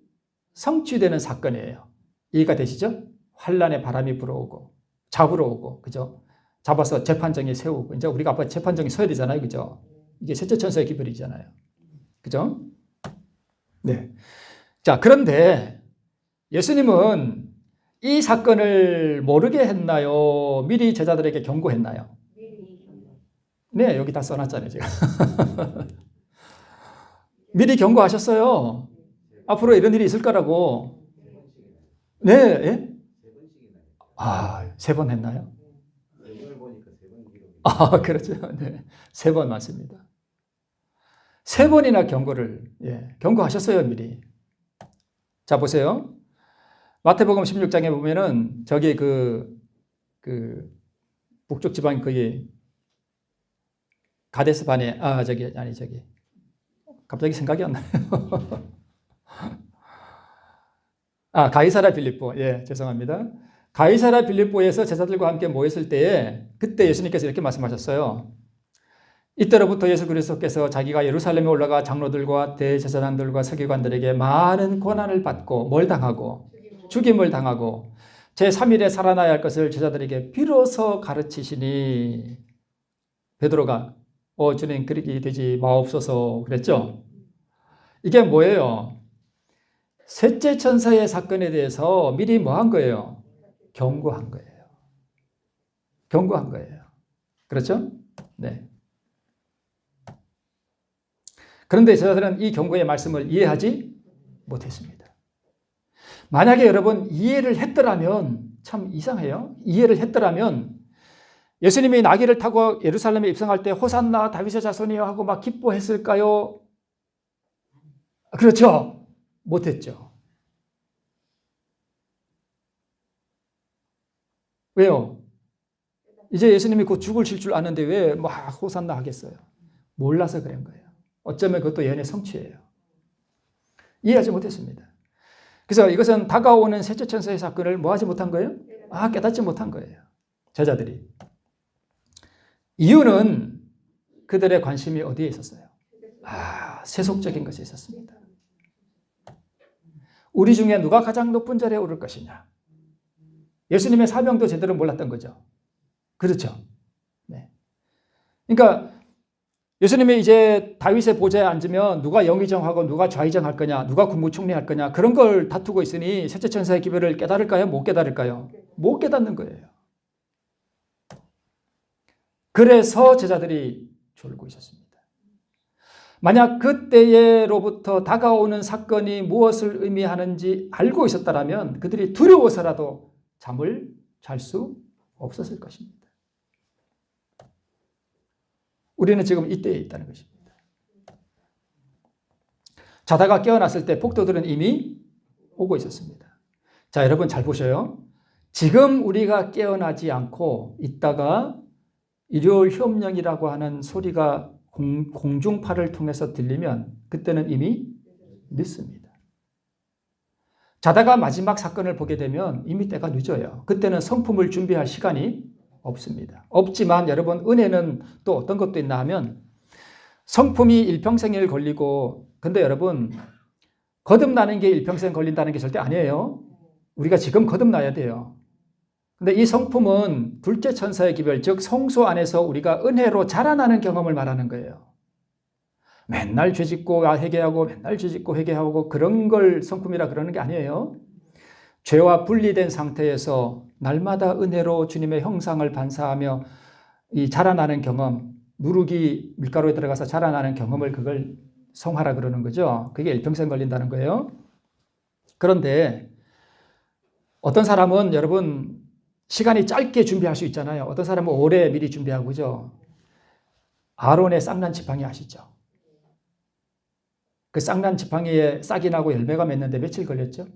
성취되는 사건이에요. 이해가 되시죠? 환란의 바람이 불어오고 잡으러 오고, 그죠? 잡아서 재판정에 세우고, 이제 우리가 앞으로 재판정에 서야 되잖아요, 그죠? 이게 셋째 천사의 기별이잖아요, 그죠? 네. 자, 그런데 예수님은 이 사건을 모르게 했나요? 미리 제자들에게 경고했나요? 네, 여기 다 써놨잖아요, 제가. 미리 경고하셨어요. 앞으로 이런 일이 있을 거라고. 네, 예? 3번 했나요? 그렇죠. 네. 3번 맞습니다. 3번이나 경고하셨어요, 미리. 자, 보세요. 마태복음 16장에 보면은 저기 북쪽 지방 거기 가데스 반에 갑자기 생각이 안 나요. 가이사랴 빌립보. 예, 죄송합니다. 가이사랴 빌립보에서 제자들과 함께 모였을 때에 그때 예수님께서 이렇게 말씀하셨어요. 이때로부터 예수 그리스도께서 자기가 예루살렘에 올라가 장로들과 대제사장들과 서기관들에게 많은 고난을 받고 뭘 당하고 죽임을 당하고 제3일에 살아나야 할 것을 제자들에게 비로소 가르치시니 베드로가 주님 그렇게 되지 마옵소서 그랬죠. 이게 뭐예요? 셋째 천사의 사건에 대해서 미리 뭐 한 거예요? 경고한 거예요. 경고한 거예요. 그렇죠? 네. 그런데 제자들은 이 경고의 말씀을 이해하지 못했습니다. 만약에 여러분 이해를 했더라면 참 이상해요. 이해를 했더라면 예수님이 나귀를 타고 예루살렘에 입성할 때 호산나 다윗의 자손이여 하고 막 기뻐했을까요? 그렇죠. 못했죠. 왜요? 이제 예수님이 곧 죽으실 줄 아는데 왜 막 호산나 하겠어요? 몰라서 그런 거예요. 어쩌면 그것도 예언의 성취예요. 이해하지 못했습니다. 그래서 이것은 다가오는 셋째 천사의 사건을 뭐 하지 못한 거예요? 깨닫지 못한 거예요. 제자들이. 이유는 그들의 관심이 어디에 있었어요? 세속적인 것에 있었습니다. 우리 중에 누가 가장 높은 자리에 오를 것이냐? 예수님의 사명도 제대로 몰랐던 거죠. 그렇죠. 네. 그러니까 예수님이 이제 다윗의 보좌에 앉으면 누가 영의정하고 누가 좌의정할 거냐, 누가 국무총리할 거냐 그런 걸 다투고 있으니 셋째 천사의 기별을 깨달을까요? 못 깨달을까요? 못 깨닫는 거예요. 그래서 제자들이 졸고 있었습니다. 만약 그때로부터 다가오는 사건이 무엇을 의미하는지 알고 있었다면 그들이 두려워서라도 잠을 잘 수 없었을 것입니다. 우리는 지금 이때에 있다는 것입니다. 자다가 깨어났을 때 폭도들은 이미 오고 있었습니다. 자, 여러분 잘 보셔요. 지금 우리가 깨어나지 않고 있다가 일요일 협령이라고 하는 소리가 공중파를 통해서 들리면 그때는 이미 늦습니다. 자다가 마지막 사건을 보게 되면 이미 때가 늦어요. 그때는 성품을 준비할 시간이 없습니다. 없지만 여러분 은혜는 또 어떤 것도 있나 하면 성품이 일평생을 걸리고 근데 여러분 거듭나는 게 일평생 걸린다는 게 절대 아니에요. 우리가 지금 거듭나야 돼요. 근데 이 성품은 둘째 천사의 기별, 즉 성소 안에서 우리가 은혜로 자라나는 경험을 말하는 거예요. 맨날 죄짓고 회개하고 맨날 죄짓고 회개하고 그런 걸 성품이라 그러는 게 아니에요. 죄와 분리된 상태에서 날마다 은혜로 주님의 형상을 반사하며 이 자라나는 경험, 누룩이 밀가루에 들어가서 자라나는 경험을 그걸 성화라 그러는 거죠. 그게 일평생 걸린다는 거예요. 그런데 어떤 사람은 여러분 시간이 짧게 준비할 수 있잖아요. 어떤 사람은 오래 미리 준비하고 그죠. 아론의 쌍난 지팡이 아시죠? 그 쌍난 지팡이에 싹이 나고 열매가 맺는데 며칠 걸렸죠?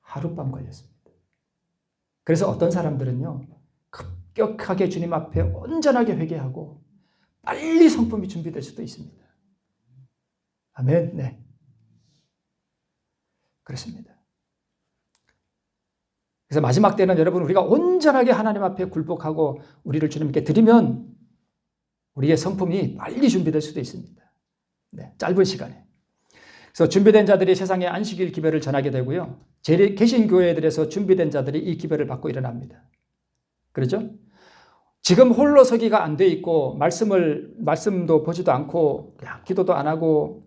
하룻밤 걸렸습니다. 그래서 어떤 사람들은요, 급격하게 주님 앞에 온전하게 회개하고 빨리 성품이 준비될 수도 있습니다. 아멘. 네. 그렇습니다. 그래서 마지막 때는 여러분 우리가 온전하게 하나님 앞에 굴복하고 우리를 주님께 드리면 우리의 성품이 빨리 준비될 수도 있습니다. 네, 짧은 시간에. 그래서 준비된 자들이 세상에 안식일 기별을 전하게 되고요. 개신교회들에서 준비된 자들이 이 기별을 받고 일어납니다. 그렇죠? 지금 홀로 서기가 안 돼 있고 말씀도 보지도 않고 그냥 기도도 안 하고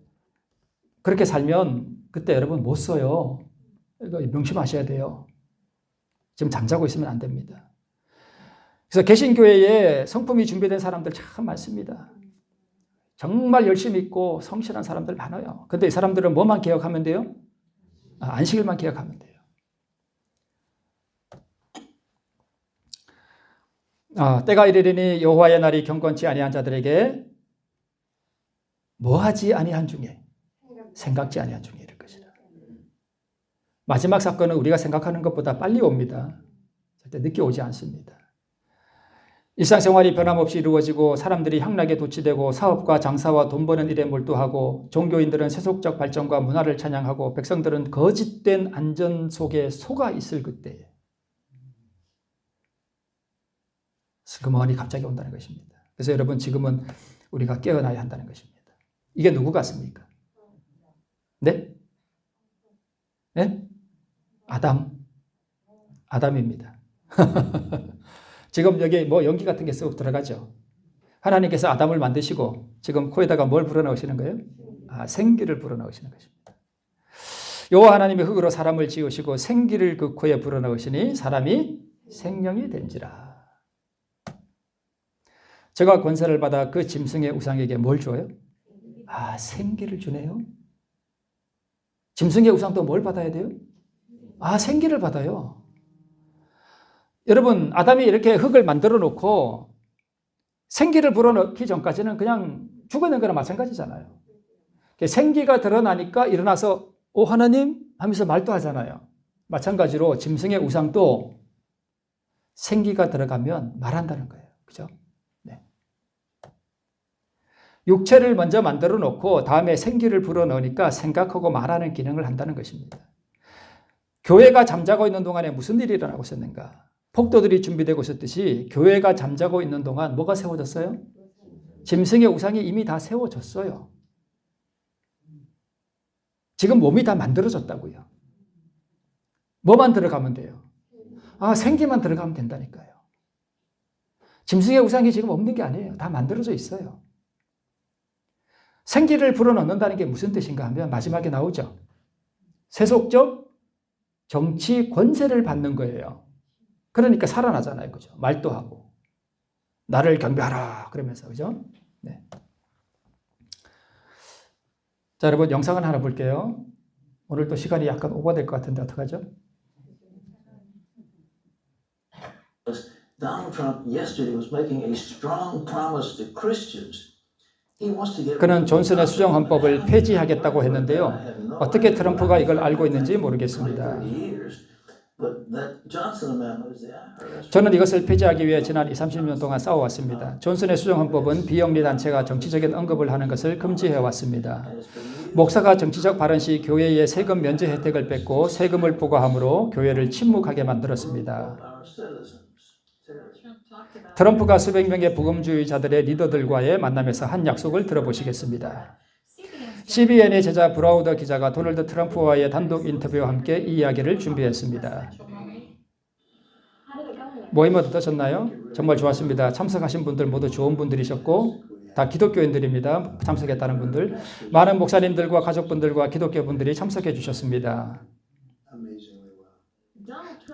그렇게 살면 그때 여러분 못 써요. 이거 명심하셔야 돼요. 지금 잠자고 있으면 안 됩니다. 그래서 개신교회에 성품이 준비된 사람들 참 많습니다. 정말 열심히 있고 성실한 사람들 많아요. 근데 이 사람들은 뭐만 기억하면 돼요? 안식일만 기억하면 돼요. 때가 이르리니 여호와의 날이 경건치 아니한 자들에게 뭐하지 아니한 중에 생각지 아니한 중에 이럴 것이라. 마지막 사건은 우리가 생각하는 것보다 빨리 옵니다. 절대 늦게 오지 않습니다. 일상생활이 변함없이 이루어지고 사람들이 향락에 도취되고 사업과 장사와 돈 버는 일에 몰두하고 종교인들은 세속적 발전과 문화를 찬양하고 백성들은 거짓된 안전 속에 속아 있을 그때에 슬그머니 갑자기 온다는 것입니다. 그래서 여러분 지금은 우리가 깨어나야 한다는 것입니다. 이게 누구 같습니까? 네? 네? 아담입니다. 지금 여기 뭐 연기 같은 게 쏙 들어가죠. 하나님께서 아담을 만드시고 지금 코에다가 뭘 불어넣으시는 거예요? 생기를 불어넣으시는 것입니다. 여호와 하나님이 흙으로 사람을 지으시고 생기를 그 코에 불어넣으시니 사람이 생명이 된지라. 제가 권세를 받아 그 짐승의 우상에게 뭘 줘요? 생기를 주네요. 짐승의 우상도 뭘 받아야 돼요? 생기를 받아요. 여러분, 아담이 이렇게 흙을 만들어 놓고 생기를 불어넣기 전까지는 그냥 죽어 있는 거나 마찬가지잖아요. 생기가 드러나니까 일어나서 오 하나님 하면서 말도 하잖아요. 마찬가지로 짐승의 우상도 생기가 들어가면 말한다는 거예요. 그죠? 네. 육체를 먼저 만들어 놓고 다음에 생기를 불어넣으니까 생각하고 말하는 기능을 한다는 것입니다. 교회가 잠자고 있는 동안에 무슨 일이 일어나고 있었는가? 폭도들이 준비되고 있었듯이 교회가 잠자고 있는 동안 뭐가 세워졌어요? 짐승의 우상이 이미 다 세워졌어요. 지금 몸이 다 만들어졌다고요. 뭐만 들어가면 돼요? 생기만 들어가면 된다니까요. 짐승의 우상이 지금 없는 게 아니에요. 다 만들어져 있어요. 생기를 불어넣는다는 게 무슨 뜻인가 하면 마지막에 나오죠. 세속적 정치 권세를 받는 거예요. 그러니까 살아나잖아요. 그죠? 말도 하고. 나를 경배하라. 그러면서. 그죠? 네. 자, 여러분, 영상을 하나 볼게요. 오늘 또 시간이 약간 오버될 것 같은데, 어떡하죠? Donald Trump yesterday was making a strong promise to Christians. 그는 존슨의 수정헌법을 폐지하겠다고 했는데요. 어떻게 트럼프가 이걸 알고 있는지 모르겠습니다. 저는 이것을 폐지하기 위해 지난 20-30년 동안 싸워왔습니다. 존슨의 수정헌법은 비영리 단체가 정치적인 언급을 하는 것을 금지해왔습니다. 목사가 정치적 발언 시 교회의 세금 면제 혜택을 뺏고 세금을 부과함으로 교회를 침묵하게 만들었습니다. 트럼프가 수백 명의 복음주의자들의 리더들과의 만남에서 한 약속을 들어보시겠습니다. CBN의 제자 브라우더 기자가 도널드 트럼프와의 단독 인터뷰와 함께 이 이야기를 준비했습니다. 모임 어떠셨나요? 정말 좋았습니다. 참석하신 분들 모두 좋은 분들이셨고 다 기독교인들입니다. 참석했다는 분들. 많은 목사님들과 가족분들과 기독교분들이 참석해 주셨습니다.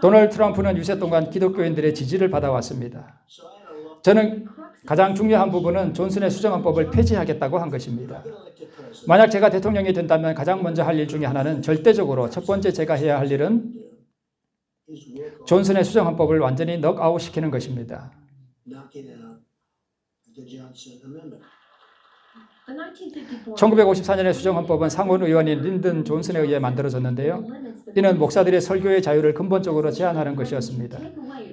도널드 트럼프는 유세 동안 기독교인들의 지지를 받아왔습니다. 저는 가장 중요한 부분은 존슨의 수정헌법을 폐지하겠다고 한 것입니다. 만약 제가 대통령이 된다면 가장 먼저 할 일 중에 하나는 절대적으로 첫 번째 제가 해야 할 일은 존슨의 수정헌법을 완전히 넉아웃 시키는 것입니다. 1954년의 수정헌법은 상원 의원인 린든 존슨에 의해 만들어졌는데요. 이는 목사들의 설교의 자유를 근본적으로 제한하는 것이었습니다.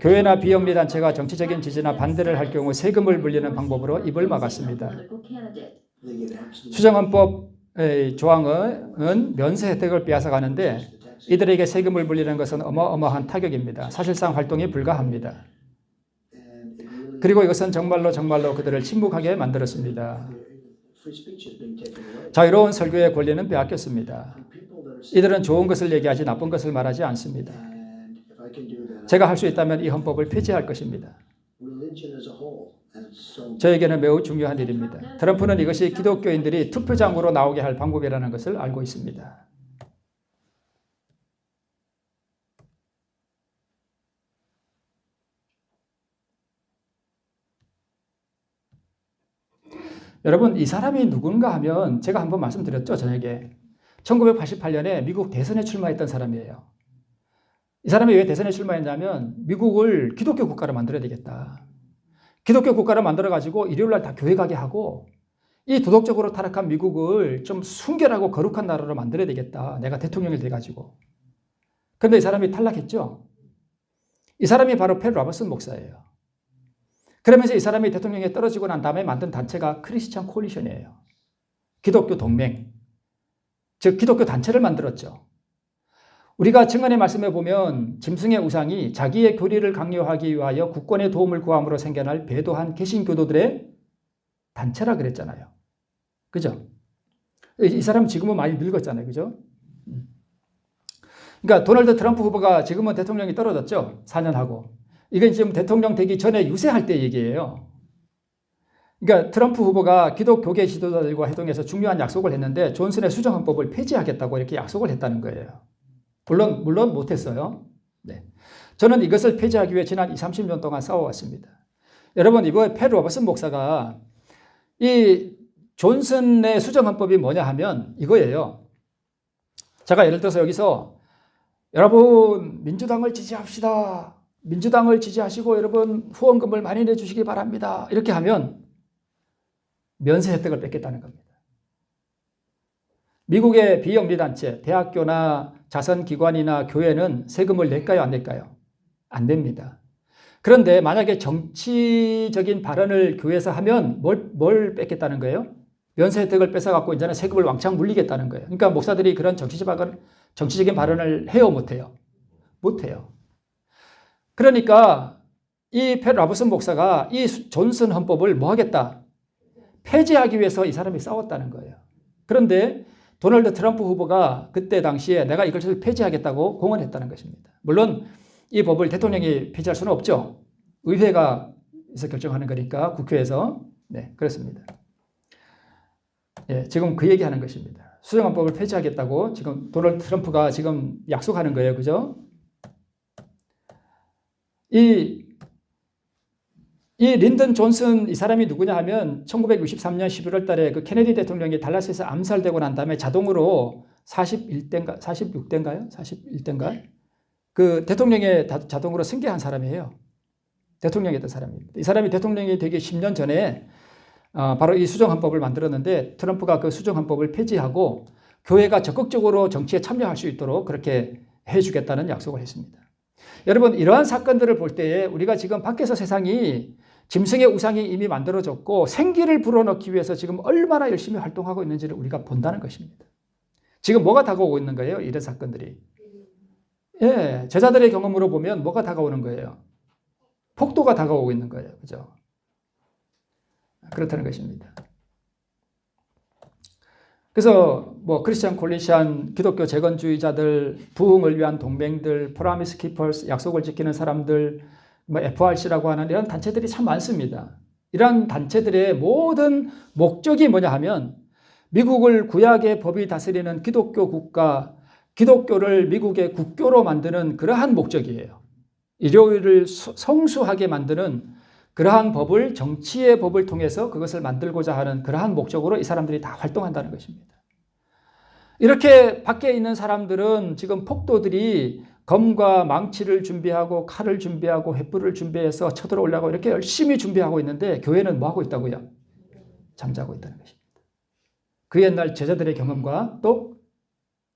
교회나 비영리 단체가 정치적인 지지나 반대를 할 경우 세금을 물리는 방법으로 입을 막았습니다. 수정헌법의 조항은 면세 혜택을 빼앗아가는데 이들에게 세금을 물리는 것은 어마어마한 타격입니다. 사실상 활동이 불가합니다. 그리고 이것은 정말로 그들을 침묵하게 만들었습니다. 자유로운 설교의 권리는 빼앗겼습니다. 이들은 좋은 것을 얘기하지 나쁜 것을 말하지 않습니다. 제가 할 수 있다면 이 헌법을 폐지할 것입니다. 저에게는 매우 중요한 일입니다. 트럼프는 이것이 기독교인들이 투표장으로 나오게 할 방법이라는 것을 알고 있습니다. 여러분, 이 사람이 누군가 하면 제가 한번 말씀드렸죠, 저녁에. 1988년에 미국 대선에 출마했던 사람이에요. 이 사람이 왜 대선에 출마했냐면 미국을 기독교 국가로 만들어야 되겠다. 기독교 국가를 만들어가지고 일요일날 다 교회 가게 하고 이 도덕적으로 타락한 미국을 좀 순결하고 거룩한 나라로 만들어야 되겠다. 내가 대통령이 돼가지고. 그런데 이 사람이 탈락했죠. 이 사람이 바로 팻 로버슨 목사예요. 그러면서 이 사람이 대통령에 떨어지고 난 다음에 만든 단체가 크리스천 콜리션이에요. 기독교 동맹. 즉 기독교 단체를 만들었죠. 우리가 증언의 말씀에 보면 짐승의 우상이 자기의 교리를 강요하기 위하여 국권의 도움을 구함으로 생겨날 배도한 개신교도들의 단체라 그랬잖아요. 그죠? 이 사람 지금은 많이 늙었잖아요. 그죠? 그러니까 도널드 트럼프 후보가 지금은 대통령이 떨어졌죠. 4년 하고. 이건 지금 대통령 되기 전에 유세할 때 얘기예요. 그러니까 트럼프 후보가 기독교계 지도자들과 회동해서 중요한 약속을 했는데 존슨의 수정헌법을 폐지하겠다고 이렇게 약속을 했다는 거예요. 물론 못했어요. 네. 저는 이것을 폐지하기 위해 지난 20, 30년 동안 싸워왔습니다. 여러분, 이번에 팻 로버슨 목사가 이 존슨의 수정헌법이 뭐냐 하면 이거예요. 제가 예를 들어서 여기서 여러분 민주당을 지지합시다. 민주당을 지지하시고 여러분 후원금을 많이 내주시기 바랍니다. 이렇게 하면 면세 혜택을 뺏겠다는 겁니다. 미국의 비영리단체, 대학교나 자선기관이나 교회는 세금을 낼까요? 안 낼까요? 안 냅니다. 그런데 만약에 정치적인 발언을 교회에서 하면 뭘 뺏겠다는 거예요? 면세 혜택을 뺏어갖고 이제는 세금을 왕창 물리겠다는 거예요. 그러니까 목사들이 그런 정치적인 발언을 해요? 못해요? 못해요. 그러니까 이 팻 로버슨 목사가 이 존슨 헌법을 뭐 하겠다? 폐지하기 위해서 이 사람이 싸웠다는 거예요. 그런데 도널드 트럼프 후보가 그때 당시에 내가 이것을 폐지하겠다고 공언했다는 것입니다. 물론 이 법을 대통령이 폐지할 수는 없죠. 의회가 에서 결정하는 거니까 국회에서. 네, 그렇습니다. 예, 지금 그 얘기하는 것입니다. 수정헌법을 폐지하겠다고 지금 도널드 트럼프가 지금 약속하는 거예요. 그죠? 이 린든 존슨 이 사람이 누구냐 하면 1963년 11월 달에 그 케네디 대통령이 달라스에서 암살되고 난 다음에 자동으로 41대인가 46대인가요? 41대인가? 그 대통령에 자동으로 승계한 사람이에요. 대통령이었던 사람입니다. 이 사람이 대통령이 되기 10년 전에 바로 이 수정헌법을 만들었는데 트럼프가 그 수정헌법을 폐지하고 교회가 적극적으로 정치에 참여할 수 있도록 그렇게 해주겠다는 약속을 했습니다. 여러분, 이러한 사건들을 볼 때에 우리가 지금 밖에서 세상이 짐승의 우상이 이미 만들어졌고 생기를 불어넣기 위해서 지금 얼마나 열심히 활동하고 있는지를 우리가 본다는 것입니다. 지금 뭐가 다가오고 있는 거예요? 이런 사건들이. 예, 제자들의 경험으로 보면 뭐가 다가오는 거예요? 폭도가 다가오고 있는 거예요. 그죠? 그렇다는 것입니다. 그래서 뭐 크리스천 콜리션, 기독교 재건주의자들, 부흥을 위한 동맹들, 프라미스 키퍼스, 약속을 지키는 사람들, 뭐 FRC라고 하는 이런 단체들이 참 많습니다. 이런 단체들의 모든 목적이 뭐냐 하면 미국을 구약의 법이 다스리는 기독교 국가, 기독교를 미국의 국교로 만드는 그러한 목적이에요. 일요일을 성수하게 만드는 그러한 법을, 정치의 법을 통해서 그것을 만들고자 하는 그러한 목적으로 이 사람들이 다 활동한다는 것입니다. 이렇게 밖에 있는 사람들은 지금 폭도들이 검과 망치를 준비하고 칼을 준비하고 횃불을 준비해서 쳐들어오려고 이렇게 열심히 준비하고 있는데 교회는 뭐 하고 있다고요? 잠자고 있다는 것입니다. 그 옛날 제자들의 경험과 또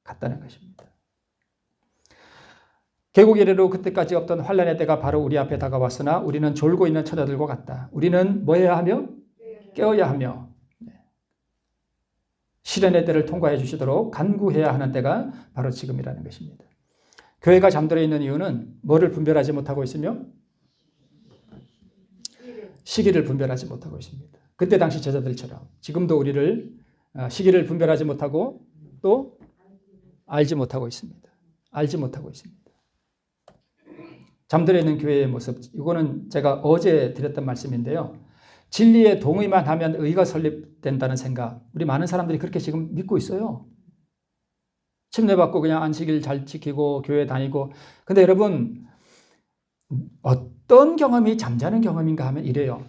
같다는 것입니다. 개국 이래로 그때까지 없던 환란의 때가 바로 우리 앞에 다가왔으나 우리는 졸고 있는 처자들과 같다. 우리는 뭐 해야 하며? 깨어야 하며 시련의 때를 통과해 주시도록 간구해야 하는 때가 바로 지금이라는 것입니다. 교회가 잠들어 있는 이유는 뭐를 분별하지 못하고 있으며 시기를 분별하지 못하고 있습니다. 그때 당시 제자들처럼 지금도 우리를 시기를 분별하지 못하고 또 알지 못하고 있습니다. 알지 못하고 있습니다. 잠들어 있는 교회의 모습, 이거는 제가 어제 드렸던 말씀인데요. 진리에 동의만 하면 의가 설립된다는 생각, 우리 많은 사람들이 그렇게 지금 믿고 있어요. 침례받고 그냥 안식일 잘 지키고 교회 다니고. 근데 여러분, 어떤 경험이 잠자는 경험인가 하면 이래요.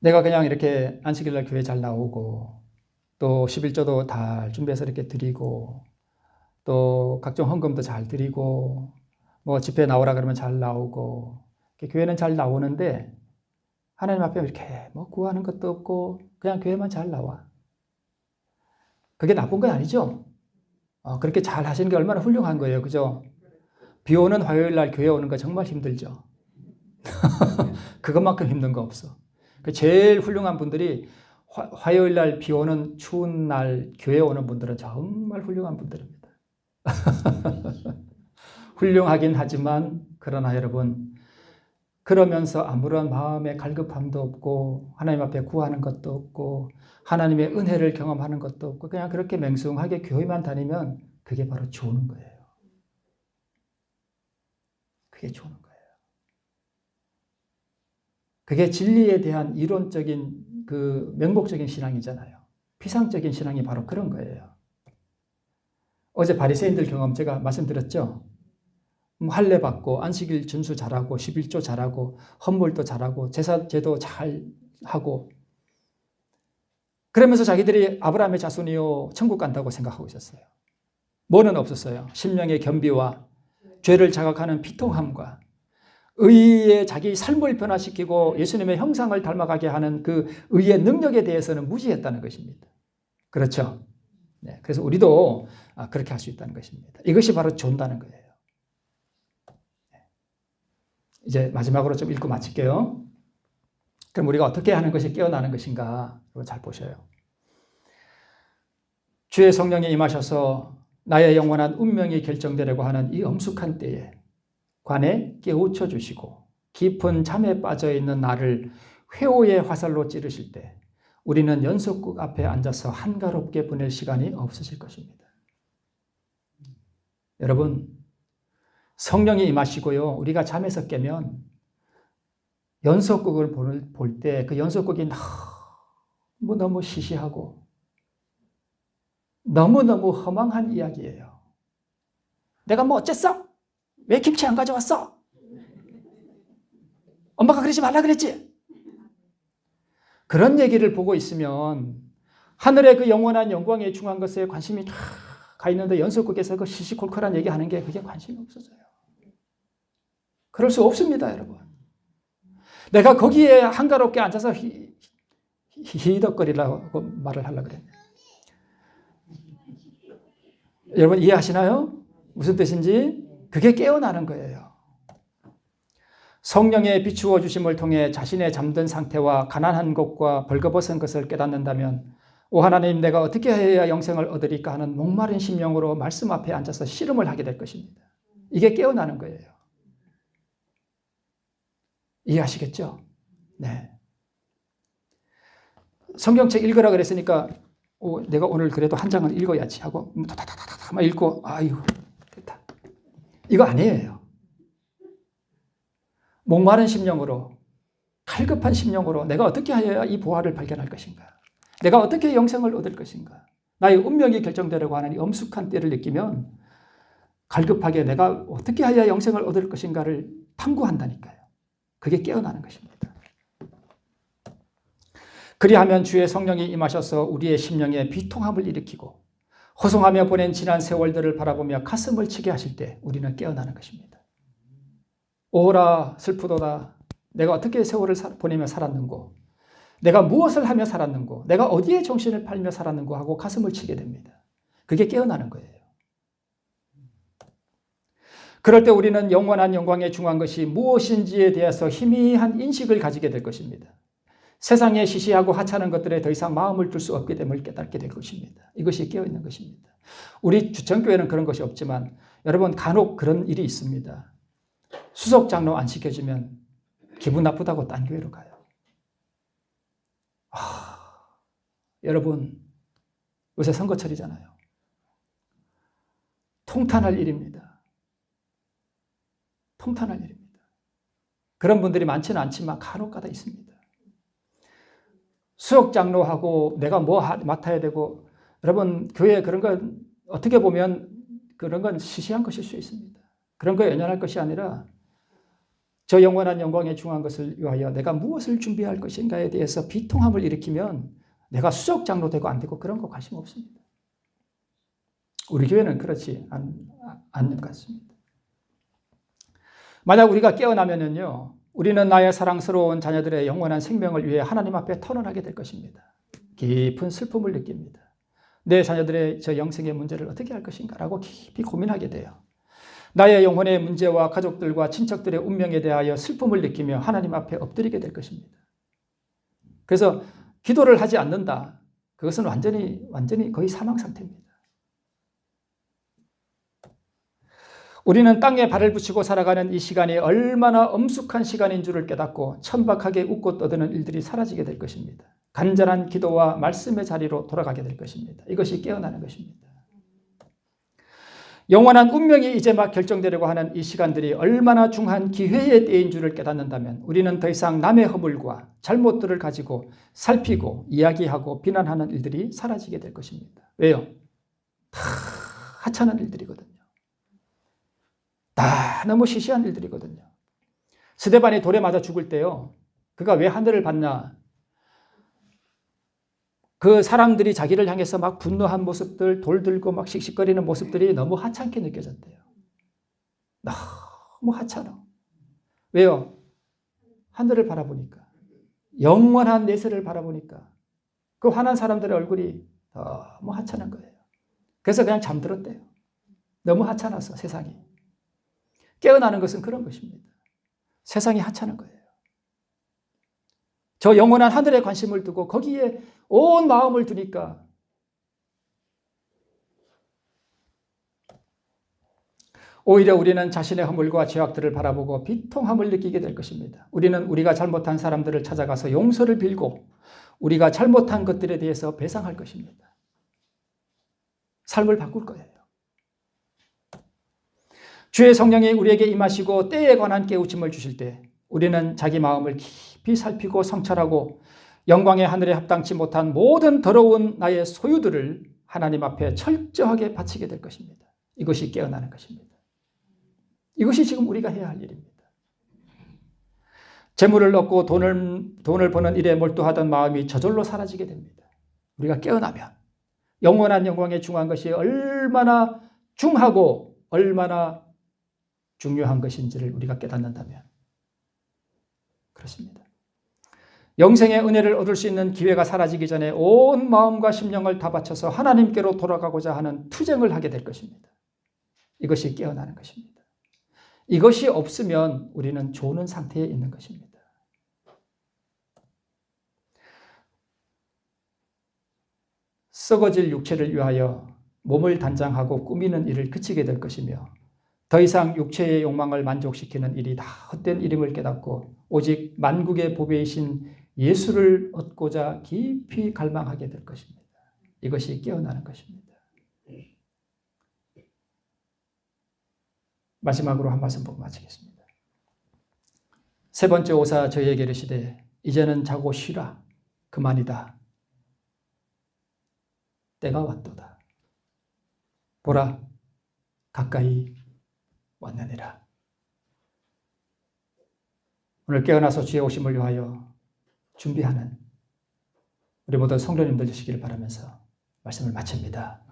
내가 그냥 이렇게 안식일날 교회 잘 나오고 또 11조도 다 준비해서 이렇게 드리고 또 각종 헌금도 잘 드리고 뭐 집회 나오라 그러면 잘 나오고 교회는 잘 나오는데 하나님 앞에 이렇게 뭐 구하는 것도 없고 그냥 교회만 잘 나와. 그게 나쁜 건 아니죠. 그렇게 잘 하시는 게 얼마나 훌륭한 거예요. 그죠? 비 오는 화요일 날 교회 오는 거 정말 힘들죠. 그것만큼 힘든 거 없어. 제일 훌륭한 분들이 화요일 날 비 오는 추운 날 교회 오는 분들은 정말 훌륭한 분들입니다. 훌륭하긴 하지만 그러나 여러분, 그러면서 아무런 마음의 갈급함도 없고 하나님 앞에 구하는 것도 없고 하나님의 은혜를 경험하는 것도 없고 그냥 그렇게 맹숭하게 교회만 다니면 그게 바로 좋은 거예요. 그게 좋은 거예요. 그게 진리에 대한 이론적인 그 명목적인 신앙이잖아요. 피상적인 신앙이 바로 그런 거예요. 어제 바리새인들 경험 제가 말씀드렸죠. 할례 받고 안식일 준수 잘하고 11조 잘하고 헌물도 잘하고 제사제도 잘 하고 그러면서 자기들이 아브라함의 자손이요 천국 간다고 생각하고 있었어요. 뭐는 없었어요. 심령의 겸비와 죄를 자각하는 비통함과 의의 자기 삶을 변화시키고 예수님의 형상을 닮아가게 하는 그 의의 능력에 대해서는 무지했다는 것입니다. 그렇죠? 네, 그래서 우리도 그렇게 할 수 있다는 것입니다. 이것이 바로 존다는 거예요. 이제 마지막으로 좀 읽고 마칠게요. 그럼 우리가 어떻게 하는 것이 깨어나는 것인가? 잘 보셔요. 주의 성령이 임하셔서 나의 영원한 운명이 결정되려고 하는 이 엄숙한 때에 관에 깨우쳐 주시고 깊은 잠에 빠져 있는 나를 회오의 화살로 찌르실 때 우리는 연속극 앞에 앉아서 한가롭게 보낼 시간이 없으실 것입니다. 여러분, 성령이 임하시고요. 우리가 잠에서 깨면 연속극을 볼 때 그 연속극이 너무 시시하고 너무너무 허망한 이야기예요. 내가 뭐 어쨌어? 왜 김치 안 가져왔어? 엄마가 그러지 말라 그랬지? 그런 얘기를 보고 있으면 하늘의 그 영원한 영광에 중한 것에 관심이 가 있는데 연속극에서 그 시시콜콜한 얘기하는 게 그게 관심이 없어져요. 그럴 수 없습니다, 여러분. 내가 거기에 한가롭게 앉아서 히덕거리라고 말을 하려고 그랬네. 여러분 이해하시나요? 무슨 뜻인지? 그게 깨어나는 거예요. 성령의 비추어 주심을 통해 자신의 잠든 상태와 가난한 것과 벌거벗은 것을 깨닫는다면 오 하나님, 내가 어떻게 해야 영생을 얻으리까 하는 목마른 심령으로 말씀 앞에 앉아서 씨름을 하게 될 것입니다. 이게 깨어나는 거예요. 이해하시겠죠? 네. 성경책 읽으라 그랬으니까 내가 오늘 그래도 한 장을 읽어야지 하고 다다다다다 막 읽고 아유 됐다. 이거 아니에요. 목마른 심령으로 갈급한 심령으로 내가 어떻게 해야 이 보화를 발견할 것인가? 내가 어떻게 영생을 얻을 것인가? 나의 운명이 결정되려고 하는 이 엄숙한 때를 느끼면 갈급하게 내가 어떻게 해야 영생을 얻을 것인가를 탐구한다니까요. 그게 깨어나는 것입니다. 그리하면 주의 성령이 임하셔서 우리의 심령에 비통함을 일으키고 호송하며 보낸 지난 세월들을 바라보며 가슴을 치게 하실 때 우리는 깨어나는 것입니다. 오라 슬프도다. 내가 어떻게 세월을 보내며 살았는고, 내가 무엇을 하며 살았는고, 내가 어디에 정신을 팔며 살았는고 하고 가슴을 치게 됩니다. 그게 깨어나는 거예요. 그럴 때 우리는 영원한 영광에 중요한 것이 무엇인지에 대해서 희미한 인식을 가지게 될 것입니다. 세상에 시시하고 하찮은 것들에 더 이상 마음을 둘 수 없게 됨을 깨닫게 될 것입니다. 이것이 깨어있는 것입니다. 우리 주천교회는 그런 것이 없지만 여러분 간혹 그런 일이 있습니다. 수석 장로 안 시켜주면 기분 나쁘다고 딴 교회로 가요. 여러분 요새 선거철이잖아요. 통탄할 일입니다. 통탄할 일입니다. 그런 분들이 많지는 않지만 간혹가다 있습니다. 수석 장로하고 내가 뭐 맡아야 되고, 여러분 교회 그런 건 어떻게 보면 그런 건 시시한 것일 수 있습니다. 그런 거에 연연할 것이 아니라 저 영원한 영광에 중요한 것을 위하여 내가 무엇을 준비할 것인가에 대해서 비통함을 일으키면 내가 수석 장로 되고 안 되고 그런 거 관심 없습니다. 우리 교회는 그렇지 않는 것 같습니다. 만약 우리가 깨어나면요, 우리는 나의 사랑스러운 자녀들의 영원한 생명을 위해 하나님 앞에 터널하게 될 것입니다. 깊은 슬픔을 느낍니다. 내 자녀들의 저 영생의 문제를 어떻게 할 것인가라고 깊이 고민하게 돼요. 나의 영혼의 문제와 가족들과 친척들의 운명에 대하여 슬픔을 느끼며 하나님 앞에 엎드리게 될 것입니다. 그래서 기도를 하지 않는다. 그것은 완전히 거의 사망 상태입니다. 우리는 땅에 발을 붙이고 살아가는 이 시간이 얼마나 엄숙한 시간인 줄을 깨닫고 천박하게 웃고 떠드는 일들이 사라지게 될 것입니다. 간절한 기도와 말씀의 자리로 돌아가게 될 것입니다. 이것이 깨어나는 것입니다. 영원한 운명이 이제 막 결정되려고 하는 이 시간들이 얼마나 중요한 기회의 때인 줄을 깨닫는다면 우리는 더 이상 남의 허물과 잘못들을 가지고 살피고 이야기하고 비난하는 일들이 사라지게 될 것입니다. 왜요? 다 하찮은 일들이거든요. 다 너무 시시한 일들이거든요. 스데반이 돌에 맞아 죽을 때요, 그가 왜 하늘을 봤냐? 그 사람들이 자기를 향해서 막 분노한 모습들, 돌 들고 막 씩씩거리는 모습들이 너무 하찮게 느껴졌대요. 너무 하찮아. 왜요? 하늘을 바라보니까, 영원한 내세를 바라보니까 그 화난 사람들의 얼굴이 너무 하찮은 거예요. 그래서 그냥 잠들었대요. 너무 하찮아서 세상이. 깨어나는 것은 그런 것입니다. 세상이 하찮은 거예요. 저 영원한 하늘에 관심을 두고 거기에 온 마음을 두니까 오히려 우리는 자신의 허물과 죄악들을 바라보고 비통함을 느끼게 될 것입니다. 우리는 우리가 잘못한 사람들을 찾아가서 용서를 빌고 우리가 잘못한 것들에 대해서 배상할 것입니다. 삶을 바꿀 거예요. 주의 성령이 우리에게 임하시고 때에 관한 깨우침을 주실 때 우리는 자기 마음을 깊이 살피고 성찰하고 영광의 하늘에 합당치 못한 모든 더러운 나의 소유들을 하나님 앞에 철저하게 바치게 될 것입니다. 이것이 깨어나는 것입니다. 이것이 지금 우리가 해야 할 일입니다. 재물을 얻고 돈을 버는 일에 몰두하던 마음이 저절로 사라지게 됩니다. 우리가 깨어나면 영원한 영광에 중요한 것이 얼마나 중하고 얼마나 중요한 것인지를 우리가 깨닫는다면 그렇습니다. 영생의 은혜를 얻을 수 있는 기회가 사라지기 전에 온 마음과 심령을 다 바쳐서 하나님께로 돌아가고자 하는 투쟁을 하게 될 것입니다. 이것이 깨어나는 것입니다. 이것이 없으면 우리는 조는 상태에 있는 것입니다. 썩어질 육체를 위하여 몸을 단장하고 꾸미는 일을 그치게 될 것이며 더 이상 육체의 욕망을 만족시키는 일이 다 헛된 일임을 깨닫고 오직 만국의 보배이신 예수를 얻고자 깊이 갈망하게 될 것입니다. 이것이 깨어나는 것입니다. 마지막으로 한 말씀 보고 마치겠습니다. 세 번째 오사 저희에게 이르시되 이제는 자고 쉬라. 그만이다. 때가 왔도다. 보라, 가까이 왔느니라. 오늘 깨어나서 주의 오심을 위하여 준비하는 우리 모든 성도님들 되시기를 바라면서 말씀을 마칩니다.